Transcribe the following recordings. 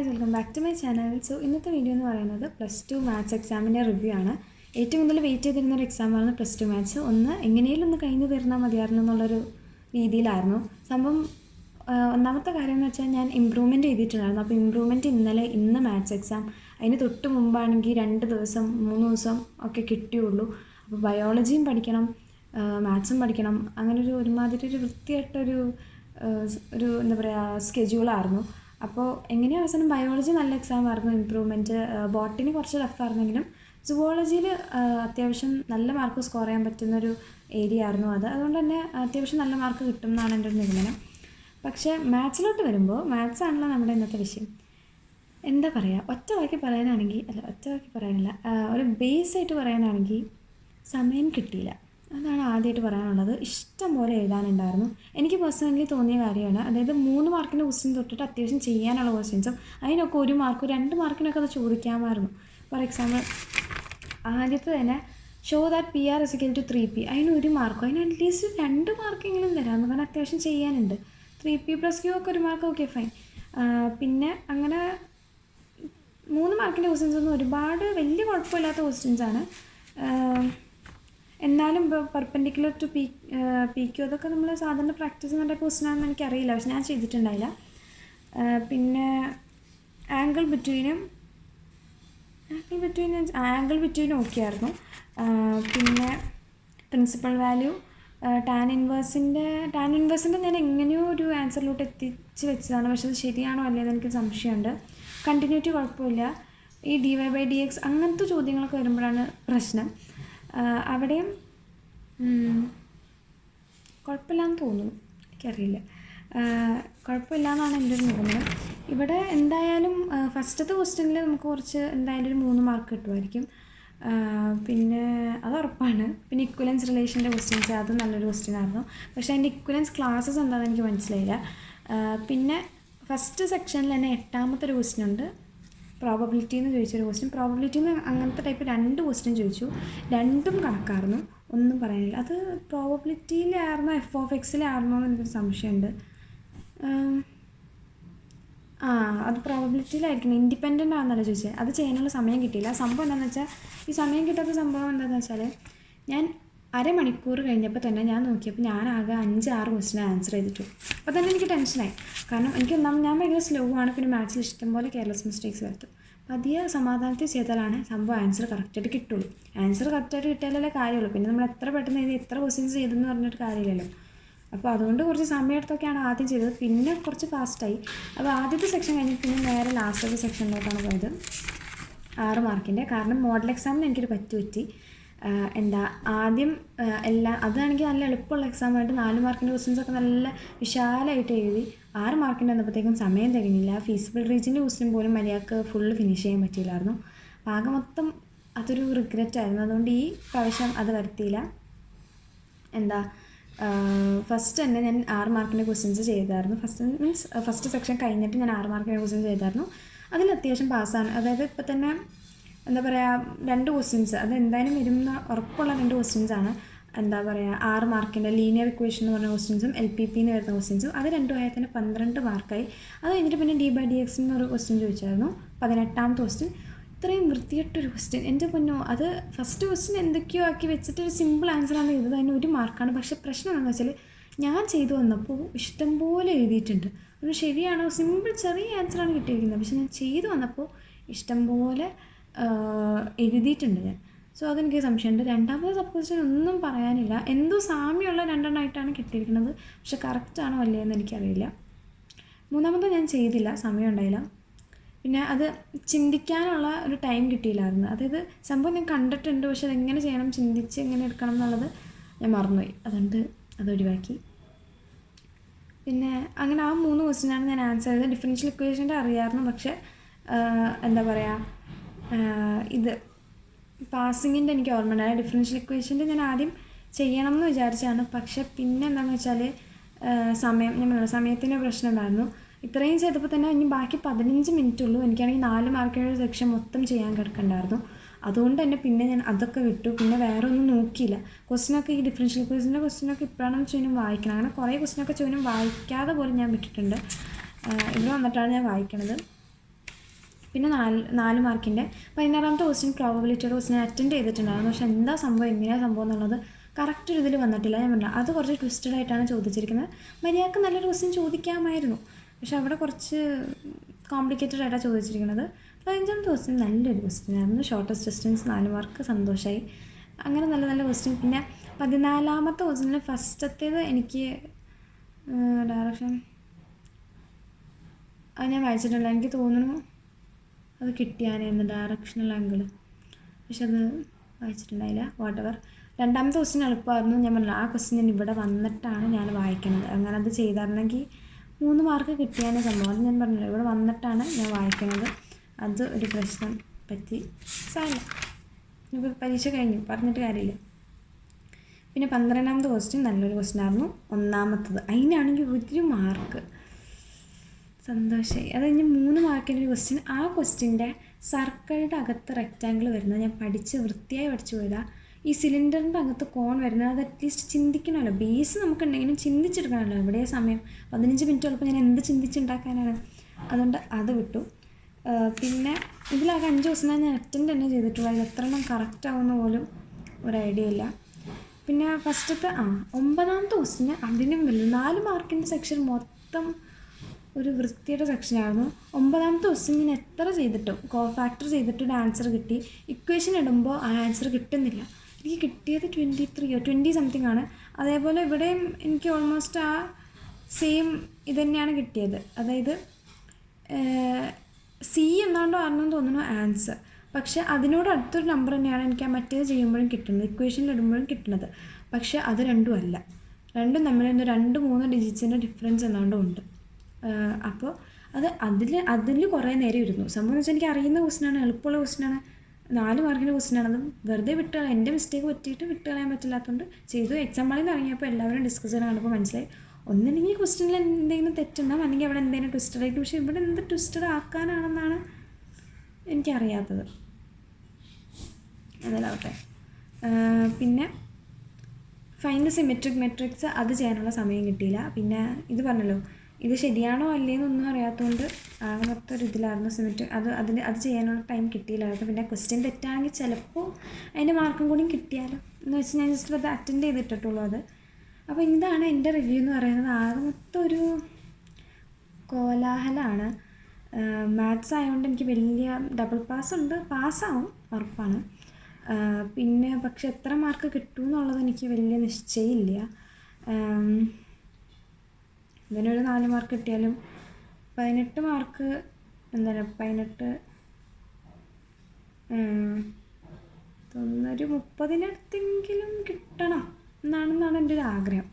Welcome back to my channel. So ഇന്നത്തെ video എന്ന് പറയുന്നത് +2 മാത്സ് എക്സാമിൻ്റെ റിവ്യൂ ആണ്. ഏറ്റവും കൂടുതൽ വെയിറ്റ് ചെയ്തിരുന്നൊരു എക്സാമാണ് +2 മാത്സ്. എങ്ങനെയും ഒന്ന് കഴിഞ്ഞ് തീർന്നാൽ മതിയായിരുന്നു എന്നുള്ളൊരു രീതിയിലായിരുന്നു സംഭവം. ഒന്നാമത്തെ കാര്യം എന്ന് വെച്ചാൽ ഞാൻ ഇമ്പ്രൂവ്മെൻറ്റ് ചെയ്തിട്ടുണ്ടായിരുന്നു. അപ്പോൾ ഇമ്പ്രൂവ്മെൻറ്റ് ഇന്ന് മാത്സ് എക്സാം, അതിന് തൊട്ട് മുമ്പാണെങ്കിൽ 2 ദിവസം 3 ദിവസം ഒക്കെ കിട്ടിയുള്ളൂ. അപ്പോൾ ബയോളജിയും പഠിക്കണം, മാത്സും പഠിക്കണം, അങ്ങനെ ഒരുമാതിരി വൃത്തിയായിട്ടൊരു എന്താ പറയുക സ്കെഡ്യൂളായിരുന്നു. അപ്പോൾ എങ്ങനെയോ അവസാനം ബയോളജി നല്ല എക്സാം ആയിരുന്നു, ഇമ്പ്രൂവ്മെൻറ്റ്. ബോട്ടണി കുറച്ച് ടഫായിരുന്നെങ്കിലും സുവോളജിയിൽ അത്യാവശ്യം നല്ല മാർക്ക് സ്കോർ ചെയ്യാൻ പറ്റുന്നൊരു ഏരിയ ആയിരുന്നു അത്. അതുകൊണ്ട് തന്നെ അത്യാവശ്യം നല്ല മാർക്ക് കിട്ടും എന്നാണ് എൻ്റെ ഒരു നിഗമനം. പക്ഷേ മാത്സിലോട്ട് വരുമ്പോൾ, മാത്സ് ആണല്ലോ നമ്മുടെ ഇന്നത്തെ വിഷയം. എന്താ പറയുക, ഒറ്റ വാക്കി പറയാനില്ല, ഒരു ബേസായിട്ട് പറയാനാണെങ്കിൽ സമയം കിട്ടിയില്ല. അതാണ് ആദ്യമായിട്ട് പറയാനുള്ളത്. ഇഷ്ടം പോലെ എഴുതാനുണ്ടായിരുന്നു. എനിക്ക് പേഴ്സണലി തോന്നിയ കാര്യമാണ്. അതായത് 3 മാർക്കിൻ്റെ ക്വസ്റ്റ്യൻ തൊട്ടിട്ട് അത്യാവശ്യം ചെയ്യാനുള്ള ക്വസ്റ്റ്യൻസും അതിനൊക്കെ 1 മാർക്ക് 2 മാർക്കിനൊക്കെ അത് ചോദിക്കാമായിരുന്നു. ഫോർ എക്സാമ്പിൾ ആദ്യത്തെ തന്നെ ഷോ ദാറ്റ് PR = 3P, അതിന് 1 മാർക്കും, അതിന് അറ്റ്ലീസ്റ്റ് 2 മാർക്കെങ്കിലും തരാമെന്ന്. കാരണം അത്യാവശ്യം ചെയ്യാനുണ്ട്. 3P + Q ഒക്കെ 1 മാർക്ക്, ഓക്കെ ഫൈൻ. പിന്നെ അങ്ങനെ 3 മാർക്കിൻ്റെ ക്വസ്റ്റ്യൻസ് ഒന്നും ഒരുപാട് വലിയ കുഴപ്പമില്ലാത്ത ക്വസ്റ്റ്യൻസാണ്. എന്നാലും പെർപെൻഡിക്കുലർ ടു PQ അതൊക്കെ നമ്മൾ സാധാരണ പ്രാക്ടീസ് ചെയ്യുന്ന ക്വസ്റ്റ്യനാണെന്ന് എനിക്കറിയില്ല, പക്ഷെ ഞാൻ ചെയ്തിട്ടുണ്ടായില്ല. പിന്നെ ആംഗിൾ ബിറ്റ്വീനും ഓക്കെ ആയിരുന്നു. പിന്നെ പ്രിൻസിപ്പൽ വാല്യൂ, ടാൻ ഇൻവേഴ്സിൻ്റെ ഞാൻ എങ്ങനെയോ ഒരു ആൻസറിലോട്ട് എത്തിച്ച് വെച്ചതാണ്. പക്ഷെ അത് ശരിയാണോ അല്ലേന്ന് എനിക്ക് സംശയമുണ്ട്. കണ്ടിന്യൂറ്റി കുഴപ്പമില്ല. ഈ dy/dx അങ്ങനത്തെ ചോദ്യങ്ങളൊക്കെ വരുമ്പോഴാണ് പ്രശ്നം. അവിടെയും കുഴപ്പമില്ലാന്ന് തോന്നുന്നു, എനിക്കറിയില്ല. കുഴപ്പമില്ലാന്നാണ് എൻ്റെ ഒരു നിഗമനം. ഇവിടെ എന്തായാലും ഫസ്റ്റത്തെ ക്വസ്റ്റ്യനിൽ നമുക്ക് കുറച്ച് എന്തായാലും ഒരു 3 മാർക്ക് കിട്ടുമായിരിക്കും. പിന്നെ അത് ഉറപ്പാണ്. പിന്നെ ഇക്വലൻസ് റിലേഷൻ്റെ ക്വസ്റ്റ്യൻസ്, അത് നല്ലൊരു ക്വസ്റ്റ്യൻ ആയിരുന്നു. പക്ഷേ അതിൻ്റെ ഇക്വലൻസ് ക്ലാസ്സസ് എന്താണെന്ന് എനിക്ക് മനസ്സിലായില്ല. പിന്നെ ഫസ്റ്റ് സെക്ഷനിൽ തന്നെ 8ാമത്തെ ഒരു ക്വസ്റ്റ്യൻ ഉണ്ട്, പ്രോബബിലിറ്റി എന്ന് ചോദിച്ചൊരു ക്വസ്റ്റ്യൻ. പ്രോബബിലിറ്റിയിൽ നിന്ന് അങ്ങനത്തെ ടൈപ്പ് 2 ക്വസ്റ്റ്യൻ ചോദിച്ചു. 2ഉം കണക്കായിരുന്നു, ഒന്നും പറയാനില്ല. അത് പ്രോബബിലിറ്റിയിലായിരുന്നോ f(x)ലായിരുന്നോ എന്ന് എനിക്കൊരു സംശയമുണ്ട്. അത് പ്രോബബിലിറ്റിയിലായിരിക്കണം. ഇൻഡിപെൻഡൻ്റ് ആണെന്നല്ല ചോദിച്ചത്. അത് ചെയ്യാനുള്ള സമയം കിട്ടിയില്ല. സംഭവം എന്താണെന്ന് വെച്ചാൽ, ഈ സമയം കിട്ടാത്ത സംഭവം എന്താണെന്ന് വെച്ചാൽ, ഞാൻ അരമണിക്കൂർ കഴിഞ്ഞപ്പോൾ തന്നെ ഞാൻ നോക്കിയപ്പോൾ ഞാനാകെ 5-6 ക്വസ്റ്റ്യൻ ആൻസർ ചെയ്തിട്ടു. അപ്പോൾ തന്നെ എനിക്ക് ടെൻഷനായി. കാരണം ഞാൻ ഭയങ്കര സ്ലോ ആണ്. പിന്നെ മാത്സിൽ ഇഷ്ടംപോലെ കെയർലെസ് മിസ്റ്റേക്സ് വരുത്തും. പതിയെ സമാധാനത്തിൽ ചെയ്താലാണ് സംഭവം ആൻസർ കറക്റ്റായിട്ട് കിട്ടുള്ളൂ. ആൻസർ കറക്റ്റായിട്ട് കിട്ടിയാലല്ലേ കാര്യമുള്ളൂ. പിന്നെ നമ്മൾ എത്ര പെട്ടെന്ന് എഴുതി എത്ര ക്വസ്റ്റ്യൻസ് ചെയ്തെന്ന് പറഞ്ഞിട്ട് കാര്യമില്ലല്ലോ. അപ്പോൾ അതുകൊണ്ട് കുറച്ച് സമയമെടുത്തൊക്കെയാണ് ആദ്യം ചെയ്തത്. പിന്നെ കുറച്ച് ഫാസ്റ്റായി. അപ്പോൾ ആദ്യത്തെ സെക്ഷൻ കഴിഞ്ഞിട്ട് പിന്നെ നേരെ ലാസ്റ്റത്തെ സെക്ഷനിലോട്ടാണ് പോയത്, 6 മാർക്കിൻ്റെ. കാരണം മോഡൽ എക്സാമിന് എനിക്കൊരു പറ്റി. ആദ്യം അതാണെങ്കിൽ നല്ല എളുപ്പമുള്ള എക്സാമായിട്ട് 4 മാർക്കിൻ്റെ ക്വസ്റ്റ്യൻസൊക്കെ നല്ല വിശാലമായിട്ട് എഴുതി. 6 മാർക്കിൻ്റെ വന്നപ്പോഴത്തേക്കും സമയം തികഞ്ഞില്ല. ഫീസിബിൾ റീജിയൻ്റെ ക്വസ്റ്റ്യൻ പോലും മര്യാദക്ക് ഫുള്ള് ഫിനിഷ് ചെയ്യാൻ പറ്റിയില്ലായിരുന്നു. ആകെ മൊത്തം അതൊരു റിഗ്രറ്റായിരുന്നു. അതുകൊണ്ട് ഈ പ്രാവശ്യം അത് വരുത്തിയില്ല. ഫസ്റ്റ് തന്നെ ഞാൻ 6 മാർക്കിൻ്റെ ക്വസ്റ്റ്യൻസ് ചെയ്തായിരുന്നു. ഫസ്റ്റ് സെക്ഷൻ കഴിഞ്ഞിട്ട് ഞാൻ 6 മാർക്കിൻ്റെ ക്വസ്റ്റ്യൻസ് ചെയ്തായിരുന്നു. അതിൽ അത്യാവശ്യം പാസ്സാണ്. അതായത് ഇപ്പം തന്നെ എന്താ പറയുക, 2 ക്വസ്റ്റ്യൻസ് അത് എന്തായാലും വരുന്ന ഉറപ്പുള്ള 2 ക്വസ്റ്റ്യൻസാണ്. 6 മാർക്കിൻ്റെ ലീനിയർ ഇക്വേഷൻ എന്ന് പറഞ്ഞ ക്വസ്റ്റ്യൻസും LPP എന്ന് വരുന്ന ക്വസ്റ്റ്യൻസും. അത് 2 ആയാൽ തന്നെ 12 മാർക്കായി. അത് കഴിഞ്ഞിട്ട് പിന്നെ d/dx എന്നൊരു ക്വസ്റ്റ്യൻ ചോദിച്ചായിരുന്നു, 18ാമത്തെ ക്വസ്റ്റ്യൻ. ഇത്രയും വൃത്തിയിട്ടൊരു ക്വസ്റ്റ്യൻ, എൻ്റെ പൊന്നോ. അത് ഫസ്റ്റ് ക്വസ്റ്റ്യൻ എന്തൊക്കെയോ ആക്കി വെച്ചിട്ട് ഒരു സിമ്പിൾ ആൻസറാണ് ചെയ്തത്. അതിന് 1 മാർക്കാണ്. പക്ഷേ പ്രശ്നം എന്താണെന്ന് വെച്ചാൽ, ഞാൻ ചെയ്തു വന്നപ്പോൾ ഇഷ്ടംപോലെ എഴുതിയിട്ടുണ്ട്. അത് ശരിയാണോ, സിമ്പിൾ ചെറിയ ആൻസറാണ് കിട്ടിയിരിക്കുന്നത്. പക്ഷേ ഞാൻ ചെയ്തു വന്നപ്പോൾ ഇഷ്ടംപോലെ എഴുതിയിട്ടുണ്ട് ഞാൻ. സോ അതെനിക്ക് സംശയമുണ്ട്. 2ാമത്തെ സബ് ക്വസ്റ്റ്യൻ ഒന്നും പറയാനില്ല. എന്തോ സാമ്യമുള്ള 2 കിട്ടിയിരിക്കുന്നത്. പക്ഷെ കറക്റ്റാണോ അല്ലേ എന്ന് എനിക്കറിയില്ല. 3ാമത്തെ ഞാൻ ചെയ്തില്ല, സമയം ഉണ്ടായില്ല. പിന്നെ അത് ചിന്തിക്കാനുള്ള ഒരു ടൈം കിട്ടിയില്ലായിരുന്നു. അതായത് സംഭവം ഞാൻ കണ്ടിട്ടുണ്ട്, പക്ഷെ അതെങ്ങനെ ചെയ്യണം, ചിന്തിച്ച് എങ്ങനെ എടുക്കണം എന്നുള്ളത് ഞാൻ മറന്നുപോയി. അതുകൊണ്ട് അതൊഴിവാക്കി. പിന്നെ അങ്ങനെ ആ 3 ക്വസ്റ്റ്യനാണ് ഞാൻ ആൻസർ ചെയ്തത്. ഡിഫറൻഷ്യൽ ഇക്വേഷൻ്റെ അറിയാമായിരുന്നു. പക്ഷേ എന്താ പറയുക, ഇത് പാസിങ്ങിൻ്റെ എനിക്ക് ഓർമ്മ ഉണ്ടായി. ഡിഫറൻഷ്യൽ ഇക്വേഷൻ്റെ ഞാൻ ആദ്യം ചെയ്യണം എന്ന് വിചാരിച്ചാണ്. പക്ഷേ പിന്നെ എന്താണെന്ന് വെച്ചാൽ സമയത്തിൻ്റെ പ്രശ്നം ഉണ്ടായിരുന്നു. ഇത്രയും ചെയ്തപ്പോൾ തന്നെ ഇനി ബാക്കി 15 മിനിറ്റ് ഉള്ളൂ. എനിക്കാണെങ്കിൽ 4 മാർക്കിൻ്റെ സെക്ഷൻ മൊത്തം ചെയ്യാൻ കിടക്കണ്ടായിരുന്നു. അതുകൊണ്ട് തന്നെ പിന്നെ ഞാൻ അതൊക്കെ വിട്ടു. പിന്നെ വേറെ ഒന്നും നോക്കിയില്ല. ക്വസ്റ്റ്യനൊക്കെ ഈ ഡിഫറൻഷ്യൽ ഇക്വേഷൻ്റെ ക്വസ്റ്റ്യനൊക്കെ ഇപ്പോഴാണെന്ന് ചോദിച്ചാൽ വായിക്കണം. അങ്ങനെ കുറേ ക്വസ്റ്റ്യനൊക്കെ ചോദിച്ചാൽ വായിക്കാതെ പോലും ഞാൻ വിട്ടിട്ടുണ്ട്. ഇവിടെ വന്നിട്ടാണ് ഞാൻ വായിക്കണത്. പിന്നെ 4 മാർക്കിൻ്റെ 16ാമത്തെ ക്വസ്റ്റ്യൻ പ്രോബബിലിറ്റിയുടെ ക്വസ്റ്റ്യൻ അറ്റൻഡ് ചെയ്തിട്ടുണ്ടായിരുന്നു. പക്ഷേ എന്താ സംഭവം എങ്ങനെയാണ് സംഭവം എന്നുള്ളത് കറക്റ്റ് ഒരു ഇതിൽ വന്നിട്ടില്ല. ഞാൻ പറഞ്ഞു അത് കുറച്ച് ട്വിസ്റ്റഡ് ആയിട്ടാണ് ചോദിച്ചിരിക്കുന്നത്. മര്യാദക്ക് നല്ലൊരു ക്വസ്റ്റ്യൻ ചോദിക്കാമായിരുന്നു, പക്ഷെ അവിടെ കുറച്ച് കോംപ്ലിക്കേറ്റഡ് ആയിട്ടാണ് ചോദിച്ചിരിക്കുന്നത്. 15ാമത്തെ ക്വസ്റ്റ്യൻ നല്ലൊരു ക്വസ്റ്റ്യൻ ആയിരുന്നു. ഷോർട്ടസ്റ്റ് ഡിസ്റ്റൻസ് 4 മാർക്ക്, സന്തോഷമായി. അങ്ങനെ നല്ല നല്ല ക്വസ്റ്റ്യൻ. പിന്നെ 14ാമത്തെ ക്വസ്റ്റ്യനിൽ ഫസ്റ്റത്തേത് എനിക്ക് ഡയറക്ഷൻ അത് ഞാൻ വായിച്ചിട്ടില്ല. എനിക്ക് തോന്നുന്നു അത് കിട്ടിയാനായിരുന്നു ഡയറക്ഷണൽ ആംഗിൾ, പക്ഷെ അത് വായിച്ചിട്ടുണ്ടായില്ല. വാട്ടെവർ. 2ാമത്തെ ക്വസ്റ്റ്യൻ എളുപ്പമായിരുന്നു. ഞാൻ പറഞ്ഞില്ല ആ ക്വസ്റ്റ്യൻ ഞാൻ ഇവിടെ വന്നിട്ടാണ് ഞാൻ വായിക്കുന്നത്. അങ്ങനെ അത് ചെയ്തായിരുന്നെങ്കിൽ 3 മാർക്ക് കിട്ടിയാനേ സംഭവം. അത് ഞാൻ പറഞ്ഞില്ല, ഇവിടെ വന്നിട്ടാണ് ഞാൻ വായിക്കുന്നത്. അത് ഒരു പ്രശ്നം പറ്റി. സാരമില്ല, ഇപ്പോൾ പരീക്ഷ കഴിഞ്ഞു, പറഞ്ഞിട്ട് കാര്യമില്ല. പിന്നെ 12ാമത്തെ ക്വസ്റ്റ്യൻ നല്ലൊരു ക്വസ്റ്റ്യൻ ആയിരുന്നു. 1ാമത്തത് അതിനാണെങ്കിൽ 1 മാർക്ക്, സന്തോഷമായി. അത് കഴിഞ്ഞ് 3 മാർക്കിൻ്റെ ഒരു ക്വസ്റ്റ്യൻ. ആ ക്വസ്റ്റ്യൻ്റെ സർക്കിളുടെ അകത്ത് റെക്റ്റാങ്കിൾ വരുന്നത് ഞാൻ വൃത്തിയായി പഠിച്ചു പോയതാണ്. ഈ സിലിണ്ടറിൻ്റെ അകത്ത് കോൺ വരുന്നത് അത് അറ്റ്ലീസ്റ്റ് ചിന്തിക്കണമല്ലോ. ബേസ് നമുക്കുണ്ടെങ്കിലും ചിന്തിച്ചെടുക്കണമല്ലോ. എവിടെ സമയം 15 മിനിറ്റ് ഉള്ളപ്പോൾ ഞാൻ എന്ത് ചിന്തിച്ചുണ്ടാക്കാനാണ്. അതുകൊണ്ട് അത് വിട്ടു. പിന്നെ ഇതിലാകെ 5 ക്വസ്റ്റ്യൻ ഞാൻ അറ്റൻഡ് തന്നെ ചെയ്തിട്ടുള്ളൂ. അത് എത്ര എണ്ണം കറക്റ്റ് ആവുമെന്ന് പോലും ഒരു ഐഡിയ ഇല്ല. പിന്നെ ഫസ്റ്റത്തെ 9ാമത്തെ ക്വസ്റ്റ്യന് അതിനും വലുത് 4 മാർക്കിൻ്റെ സെക്ഷൻ മൊത്തം ഒരു വൃത്തിയുടെ സെക്ഷനായിരുന്നു. 9ാമത്തെ ക്വസ്റ്റ്യൻ ഞാൻ എത്ര ചെയ്തിട്ടും കോഫാക്ടർ ചെയ്തിട്ടൊരു ആൻസർ കിട്ടി. ഇക്വേഷൻ ഇടുമ്പോൾ ആ ആൻസർ കിട്ടുന്നില്ല. എനിക്ക് കിട്ടിയത് 23 20 സംതിങ് ആണ്. അതേപോലെ ഇവിടെയും എനിക്ക് ഓൾമോസ്റ്റ് ആ സെയിം ഇത് തന്നെയാണ് കിട്ടിയത്. അതായത് സി എന്നാണ്ടോ ആണെന്ന് തോന്നുന്നു ആൻസർ. പക്ഷേ അതിനോട് അടുത്തൊരു നമ്പർ തന്നെയാണ് എനിക്ക് ആ മറ്റേത് ചെയ്യുമ്പോഴും കിട്ടുന്നത്, ഇക്വേഷനിൽ ഇടുമ്പോഴും കിട്ടുന്നത്. പക്ഷേ അത് രണ്ടും അല്ല. രണ്ടും തമ്മിൽ 2-3 ഡിജിറ്റ്സിൻ്റെ ഡിഫറൻസ് എന്നാണ്ടും ഉണ്ട്. അപ്പോൾ അതിൽ കുറേ നേരം ഇരുന്നു. സംഭവം എന്ന് വെച്ചാൽ എനിക്ക് അറിയുന്ന ക്വസ്റ്റ്യനാണ്, എളുപ്പമുള്ള ക്വസ്റ്റ്യനാണ്, 4 മാർക്കിൻ്റെ ക്വസ്റ്റ്യനാണ്. അത് വെറുതെ വിട്ടുകളയാൻ, എൻ്റെ മിസ്റ്റേക്ക് പറ്റിയിട്ട് വിട്ടുകളയാൻ പറ്റില്ലാത്തതുകൊണ്ട് ചെയ്തു. എക്സാം ഹാളിൽ നിന്ന് ഇറങ്ങിയപ്പോൾ എല്ലാവരും ഡിസ്കസ് ചെയ്യാൻ കണ്ടപ്പോൾ മനസ്സിലായി, ഒന്നില്ലെങ്കിൽ ക്വസ്റ്റ്യനിൽ എന്തെങ്കിലും തെറ്റുണ്ടാവും, അല്ലെങ്കിൽ അവിടെ എന്തെങ്കിലും ട്വിസ്റ്റഡ് ആയിരിക്കും. പക്ഷേ ഇവിടെ എന്ത് ട്വിസ്റ്റഡ് ആക്കാനാണെന്നാണ് എനിക്കറിയാത്തത്. അതല്ലാവട്ടെ. പിന്നെ ഫൈൻഡ് സിമെട്രിക് മെട്രിക്സ് അത് ചെയ്യാനുള്ള സമയം കിട്ടിയില്ല. പിന്നെ ഇത് പറഞ്ഞല്ലോ, ഇത് ശരിയാണോ അല്ലേന്നൊന്നും അറിയാത്തതുകൊണ്ട് ആകെ മൊത്തം ഒരു ഇതിലായിരുന്നു. സിമെട്രിക് അത് ചെയ്യാനുള്ള ടൈം കിട്ടിയില്ലായിരുന്നു. പിന്നെ ക്വസ്റ്റ്യൻ തെറ്റാണെങ്കിൽ ചിലപ്പോൾ അതിൻ്റെ മാർക്കും കൂടി കിട്ടിയാലോ എന്ന് വെച്ച് ഞാൻ ജസ്റ്റ് അത് അറ്റൻഡ് ചെയ്തിട്ടുള്ളൂ അത്. അപ്പോൾ ഇതാണ് എൻ്റെ റിവ്യൂ എന്ന് പറയുന്നത്. ആകെ മൊത്തം ഒരു കോലാഹലമാണ്. മാത്സ് ആയതുകൊണ്ട് എനിക്ക് വലിയ ഡബിൾ പാസ് ഉണ്ട്, പാസ്സാവും ഉറപ്പാണ്. പിന്നെ പക്ഷെ എത്ര മാർക്ക് കിട്ടും എന്നുള്ളത് എനിക്ക് വലിയ നിശ്ചയമില്ല. ഇതിനൊരു 4 മാർക്ക് കിട്ടിയാലും 18 മാർക്ക് എന്താണ് 18 ഒരു 30-നടുത്തെങ്കിലും കിട്ടണം എന്നാണെന്നാണ് എൻ്റെ ഒരു ആഗ്രഹം.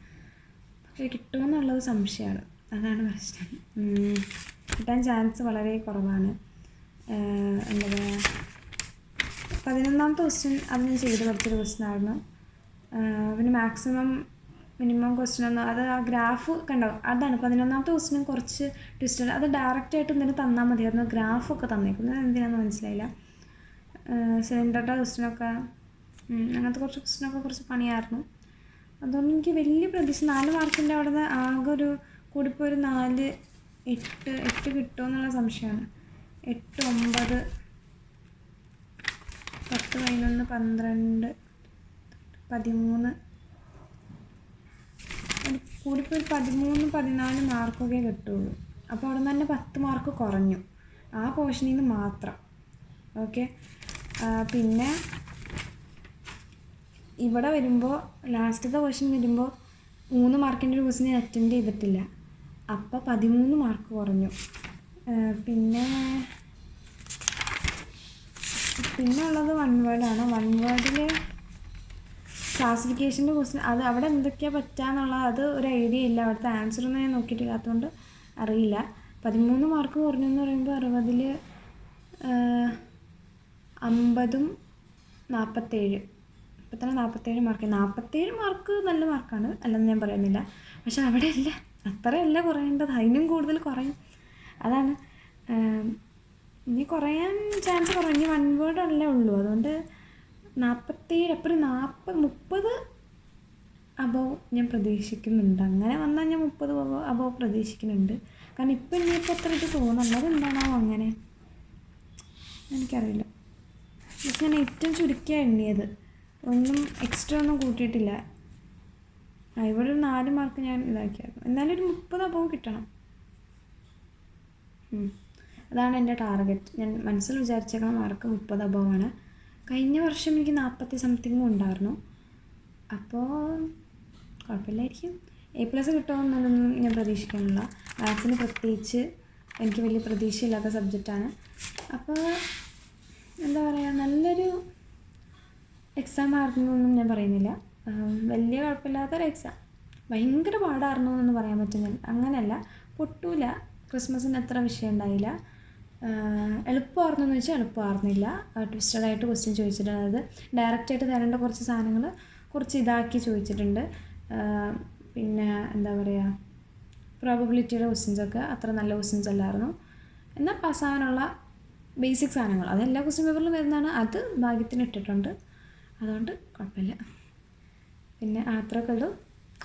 പക്ഷേ കിട്ടുമെന്നുള്ളത് സംശയമാണ്, അതാണ് പ്രശ്നം. കിട്ടാൻ ചാൻസ് വളരെ കുറവാണ്. എന്താ പറയുക, 11ാമത്തെ ക്വസ്റ്റ്യൻ അത് ഞാൻ ചെയ്ത് പഠിച്ചൊരു ക്വസ്റ്റ്യൻ ആയിരുന്നു. പിന്നെ മാക്സിമം മിനിമം ക്വസ്റ്റ്യൻ ഒന്ന് അത് ആ ഗ്രാഫ് കണ്ടോ, അതാണ് 11ാമത്തെ ക്വസ്റ്റ്യനും കുറച്ച് ട്വിസ്റ്റഡ്. അത് ഡയറക്റ്റായിട്ട് എന്തെങ്കിലും തന്നാൽ മതിയായിരുന്നു. ഗ്രാഫൊക്കെ തന്നേക്കുന്നത് എന്തിനാണെന്ന് മനസ്സിലായില്ല. സിലിണ്ടറുടെ ക്വസ്റ്റ്യനൊക്കെ അങ്ങനത്തെ കുറച്ച് ക്വസ്റ്റ്യനൊക്കെ കുറച്ച് പണിയായിരുന്നു. അതുകൊണ്ട് എനിക്ക് വലിയ പ്രതീക്ഷ 4 മാർക്കിൻ്റെ അവിടെ നിന്ന് ആകെ ഒരു കൂടിപ്പോൾ ഒരു 4, 8 കിട്ടുമോ എന്നുള്ള സംശയമാണ്. 8, 9, 10, 11, 12, 13 കൂടിപ്പോൾ ഒരു 13, 14 മാർക്കൊക്കെ കിട്ടുള്ളൂ. അപ്പോൾ അവിടെ നിന്ന് തന്നെ 10 മാർക്ക് കുറഞ്ഞു ആ പോർഷനിൽ നിന്ന് മാത്രം. ഓക്കെ. പിന്നെ ഇവിടെ വരുമ്പോൾ ലാസ്റ്റത്തെ ക്വസ്റ്റ്യൻ വരുമ്പോൾ 3 മാർക്കിൻ്റെ ഒരു ക്വസ്റ്റ്യൻ ഞാൻ അറ്റൻഡ് ചെയ്തിട്ടില്ല, അപ്പോൾ 13 മാർക്ക് കുറഞ്ഞു. പിന്നെ ഉള്ളത് 1 വേർഡാണ്. 1 വേർഡിൽ ക്ലാസിഫിക്കേഷൻ്റെ ക്വസ്റ്റ്യൻ അത് അവിടെ എന്തൊക്കെയാണ് പറ്റുക അത് ഒരു ഐഡിയ ഇല്ല. അവിടുത്തെ ആൻസറൊന്നും ഞാൻ നോക്കിയിട്ടില്ലാത്തതുകൊണ്ട് അറിയില്ല. 13 മാർക്ക് കുറഞ്ഞു എന്ന് പറയുമ്പോൾ 60-ൽ 50-ഉം 47 ഇപ്പം തന്നെ 47 മാർക്ക്. 47 മാർക്ക് നല്ല മാർക്കാണ്, അല്ലെന്ന് ഞാൻ പറയുന്നില്ല. പക്ഷെ അവിടെ അല്ല, അത്രയല്ല കുറയേണ്ടത്, അതിനും കൂടുതൽ കുറയും. അതാണ് ഇനി കുറയാൻ ചാൻസ് കുറഞ്ഞ് 1 വേർഡ് അല്ലേ ഉള്ളൂ. അതുകൊണ്ട് 47 എപ്പോഴും 30 അബവ് ഞാൻ പ്രതീക്ഷിക്കുന്നുണ്ട്. അങ്ങനെ വന്നാൽ ഞാൻ 30 അബവ് പ്രതീക്ഷിക്കുന്നുണ്ട്. കാരണം ഇപ്പം ഇനിയിപ്പോൾ അത്ര ഇത് തോന്നുന്നത് എന്താണോ അങ്ങനെ. എനിക്കറിയില്ല. പക്ഷെ ഞാൻ ഏറ്റവും ചുരുക്കിയാണ് എണ്ണിയത്, ഒന്നും എക്സ്ട്രാ ഒന്നും കൂട്ടിയിട്ടില്ല. ഇവിടെ ഒരു 4 മാർക്ക് ഞാൻ ഇതാക്കിയായിരുന്നു. എന്നാലും ഒരു 30 അബവ് കിട്ടണം. അതാണ് എൻ്റെ ടാർഗറ്റ്. ഞാൻ മനസ്സിൽ വിചാരിച്ചേക്കണ മാർക്ക് 30 അബവാണ്. കഴിഞ്ഞ വർഷം എനിക്ക് 40 സംതിങ്ങും ഉണ്ടായിരുന്നു. അപ്പോൾ കുഴപ്പമില്ലായിരിക്കും. A+ കിട്ടുമെന്നൊന്നും ഞാൻ പ്രതീക്ഷിക്കുന്നില്ല. മാത്സിന് പ്രത്യേകിച്ച് എനിക്ക് വലിയ പ്രതീക്ഷയില്ലാത്ത സബ്ജക്റ്റാണ്. അപ്പോൾ എന്താ പറയുക, നല്ലൊരു എക്സാം ആയിരുന്നൊന്നും ഞാൻ പറയുന്നില്ല. വലിയ കുഴപ്പമില്ലാത്തൊരു എക്സാം. ഭയങ്കര പാടായിരുന്നു എന്ന് പറയാൻ പറ്റുന്നില്ല, അങ്ങനെയല്ല. പൊട്ടൂല. ക്രിസ്മസിന് അത്ര വിഷയം ഉണ്ടായില്ല. എളുപ്പമായിരുന്നു എന്ന് വെച്ചാൽ എളുപ്പമായിരുന്നില്ല. ട്വിസ്റ്റഡായിട്ട് ക്വസ്റ്റ്യൻ ചോദിച്ചിട്ടുണ്ട്. അതായത് ഡയറക്റ്റായിട്ട് തരേണ്ട കുറച്ച് സാധനങ്ങൾ കുറച്ച് ഇതാക്കി ചോദിച്ചിട്ടുണ്ട്. പിന്നെ എന്താ പറയുക, പ്രോബബിലിറ്റിയുടെ ക്വസ്റ്റ്യൻസൊക്കെ അത്ര നല്ല ക്വസ്റ്റ്യൻസ് അല്ലായിരുന്നു. എന്നാൽ പാസ്സാവാനുള്ള ബേസിക് സാധനങ്ങൾ അതെല്ലാ ക്വസ്റ്റ്യൻ പേപ്പറിലും വരുന്നതാണ്. അത് ഭാഗ്യത്തിന് ഇട്ടിട്ടുണ്ട്, അതുകൊണ്ട് കുഴപ്പമില്ല. പിന്നെ അത്രയൊക്കെ ഉള്ളൂ.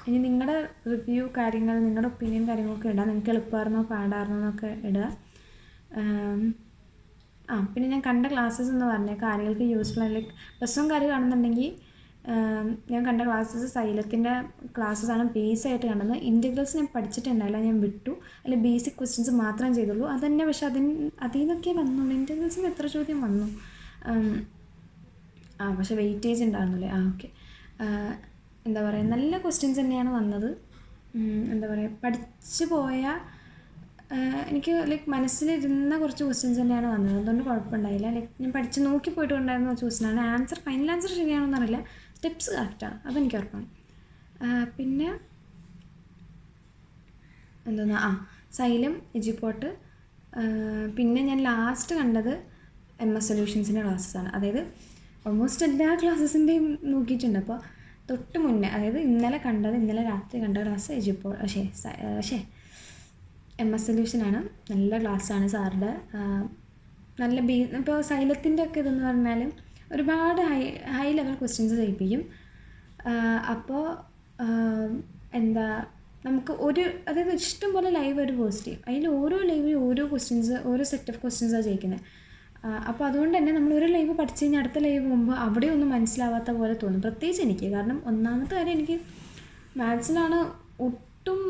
ഇനി നിങ്ങളുടെ റിവ്യൂ കാര്യങ്ങൾ, നിങ്ങളുടെ ഒപ്പീനിയൻ കാര്യങ്ങളൊക്കെ ഇടുക. നിങ്ങൾക്ക് എളുപ്പമായിരുന്നോ പാടായിരുന്നോ എന്നൊക്കെ ഇടുക. പിന്നെ ഞാൻ കണ്ട ക്ലാസ്സസ് എന്ന് പറഞ്ഞേക്കാം ആരെങ്കിലും യൂസ്ഫുൾ ആയി. ലൈക്ക് +1 കാര്യം കാണുന്നുണ്ടെങ്കിൽ ഞാൻ കണ്ട ക്ലാസ്സസ് സൈലത്തിൻ്റെ ക്ലാസ്സസാണ് ബേസ് ആയിട്ട് കണ്ടത്. ഇൻറ്റഗ്രൽസ് ഞാൻ പഠിച്ചിട്ടുണ്ടായില്ല, ഞാൻ വിട്ടു. അല്ലെ ബേസിക് ക്വസ്റ്റ്യൻസ് മാത്രം ചെയ്തുള്ളൂ. അതന്നെ. പക്ഷെ അതിൽ നിന്നൊക്കെ വന്നുള്ളൂ. ഇൻറ്റഗ്രൽസിന് എത്ര ചോദ്യം വന്നു? പക്ഷെ വെയിറ്റേജ് ഉണ്ടായിരുന്നില്ലേ? ഓക്കെ. എന്താ പറയുക, നല്ല ക്വസ്റ്റ്യൻസ് തന്നെയാണ് വന്നത്. എന്താ പറയുക, പഠിച്ചു പോയ എനിക്ക് ലൈക്ക് മനസ്സിലിരുന്ന കുറച്ച് ക്വസ്റ്റ്യൻസ് തന്നെയാണ് വന്നത്. അതുകൊണ്ട് കുഴപ്പമുണ്ടായില്ല. ലൈക്ക് ഞാൻ പഠിച്ച് നോക്കി പോയിട്ട് ഉണ്ടായിരുന്ന കുറച്ച് ക്വസ്റ്റ്യനാണ്. ഫൈനൽ ആൻസർ ശരിയാണെന്ന് അറിയില്ല, സ്റ്റെപ്സ് കറക്റ്റാണ്, അതെനിക്ക് ഉറപ്പാണ്. പിന്നെ എന്തോന്നാ, സൈലം, എജിപ്പോട്ട്. പിന്നെ ഞാൻ ലാസ്റ്റ് കണ്ടത് MS സൊല്യൂഷൻസിൻ്റെ ക്ലാസ്സസാണ്. അതായത് ഓൾമോസ്റ്റ് എല്ലാ ക്ലാസ്സസിൻ്റെയും നോക്കിയിട്ടുണ്ട്. അപ്പോൾ തൊട്ട് മുന്നേ, അതായത് ഇന്നലെ രാത്രി കണ്ട ക്ലാസ് MS സൊല്യൂഷനാണ്. നല്ല ക്ലാസ്സാണ് സാറുടെ. നല്ല ഇപ്പോൾ സൈലത്തിൻ്റെ ഒക്കെ ഇതെന്ന് പറഞ്ഞാൽ ഒരുപാട് ഹൈ ലെവൽ ക്വസ്റ്റ്യൻസ് ചെയ്യിപ്പിക്കും. അപ്പോൾ എന്താ, നമുക്ക് അതായത് ഇഷ്ടം പോലെ ലൈവ് ഒരു പോസ്റ്റ് ചെയ്യും. അതിൽ ഓരോ ലൈവിൽ ഓരോ ക്വസ്റ്റ്യൻസ്, ഓരോ സെറ്റ് ഓഫ് ക്വസ്റ്റ്യൻസാണ് ചെയ്യിക്കുന്നത്. അപ്പോൾ അതുകൊണ്ട് തന്നെ നമ്മൾ ഒരു ലൈവ് പഠിച്ചു കഴിഞ്ഞാൽ അടുത്ത ലൈവ് പോകുമ്പോൾ അവിടെ ഒന്നും മനസ്സിലാവാത്ത പോലെ തോന്നും. പ്രത്യേകിച്ച് എനിക്ക്, കാരണം ഒന്നാമത്തെ കാര്യം എനിക്ക് മാത്സിലാണ് ഒട്ടും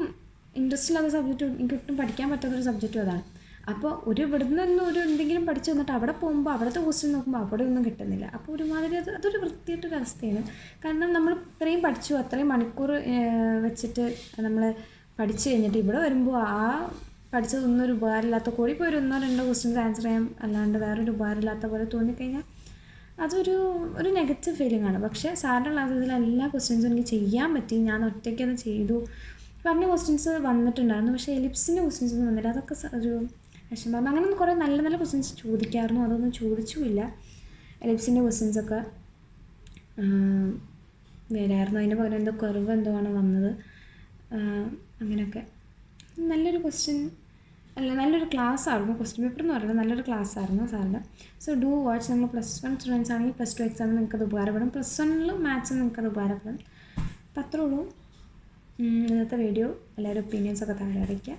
ഇൻട്രസ്റ്റ് ഇല്ലാത്ത സബ്ജക്റ്റും എനിക്ക് ഒട്ടും പഠിക്കാൻ പറ്റാത്തൊരു സബ്ജക്റ്റും അതാണ്. അപ്പോൾ ഇവിടുന്ന് എന്തെങ്കിലും പഠിച്ചു വന്നിട്ട് അവിടെ പോകുമ്പോൾ അവിടുത്തെ ക്വസ്റ്റ്യൻ നോക്കുമ്പോൾ അവിടെ ഒന്നും കിട്ടുന്നില്ല. അപ്പോൾ ഒരുമാതിരി അതൊരു വൃത്തിയായിട്ടൊരു അവസ്ഥയാണ്. കാരണം നമ്മൾ ഇത്രയും പഠിച്ചു, അത്രയും മണിക്കൂർ വെച്ചിട്ട് നമ്മൾ പഠിച്ചു കഴിഞ്ഞിട്ട് ഇവിടെ വരുമ്പോൾ പഠിച്ചതൊന്നും ഒരു ഉപകാരമില്ലാത്ത, കൂടിപ്പോൾ ഒരു 1-2 ക്വസ്റ്റ്യൻസ് ആൻസർ ചെയ്യാൻ അല്ലാണ്ട് വേറൊരു ഉപകാരമില്ലാത്ത പോലെ തോന്നിക്കഴിഞ്ഞാൽ അതൊരു നെഗറ്റീവ് ഫീലിംഗ് ആണ്. പക്ഷേ സാറിൻ്റെ ക്ലാസ്സിൽ എല്ലാ ക്വസ്റ്റ്യൻസും എനിക്ക് ചെയ്യാൻ പറ്റി. ഞാൻ ഒറ്റയ്ക്കത് ചെയ്തു. പറഞ്ഞ ക്വസ്റ്റ്യൻസ് വന്നിട്ടുണ്ടായിരുന്നു, പക്ഷേ എലിപ്സിൻ്റെ ക്വസ്റ്റ്യൻസ് ഒന്നും വന്നില്ല. അതൊക്കെ ഒരു വിഷമം. അങ്ങനെ കുറേ നല്ല നല്ല ക്വസ്റ്റ്യൻസ് ചോദിക്കാമായിരുന്നു, അതൊന്നും ചോദിച്ചുമില്ല. എലിപ്സിൻ്റെ ക്വസ്റ്റ്യൻസൊക്കെ വരായിരുന്നു. അതിന് പകരം എന്തോ കർവ് എന്തോ ആണ് വന്നത്. അങ്ങനെയൊക്കെ നല്ലൊരു നല്ലൊരു ക്ലാസ് ആയിരുന്നു. ക്വസ്റ്റ്യൻ പേപ്പർ എന്ന് പറയുന്നത് നല്ലൊരു ക്ലാസ് ആയിരുന്നു സാറിൻ്റെ. So do watch. നമ്മൾ +1 സ്റ്റുഡൻസ് ആണെങ്കിൽ +2 എക്സാമിന് നിങ്ങൾക്കത് ഉപകാരപ്പെടും. +1 മാത്സിന് നിങ്ങൾക്കത് ഉപകാരപ്പെടും. അപ്പോൾ അത്രേ ഉള്ളൂ ഇന്നത്തെ വീഡിയോ. എല്ലാവരും ഒപ്പീനിയൻസൊക്കെ താഴെ അറിയിക്കുക.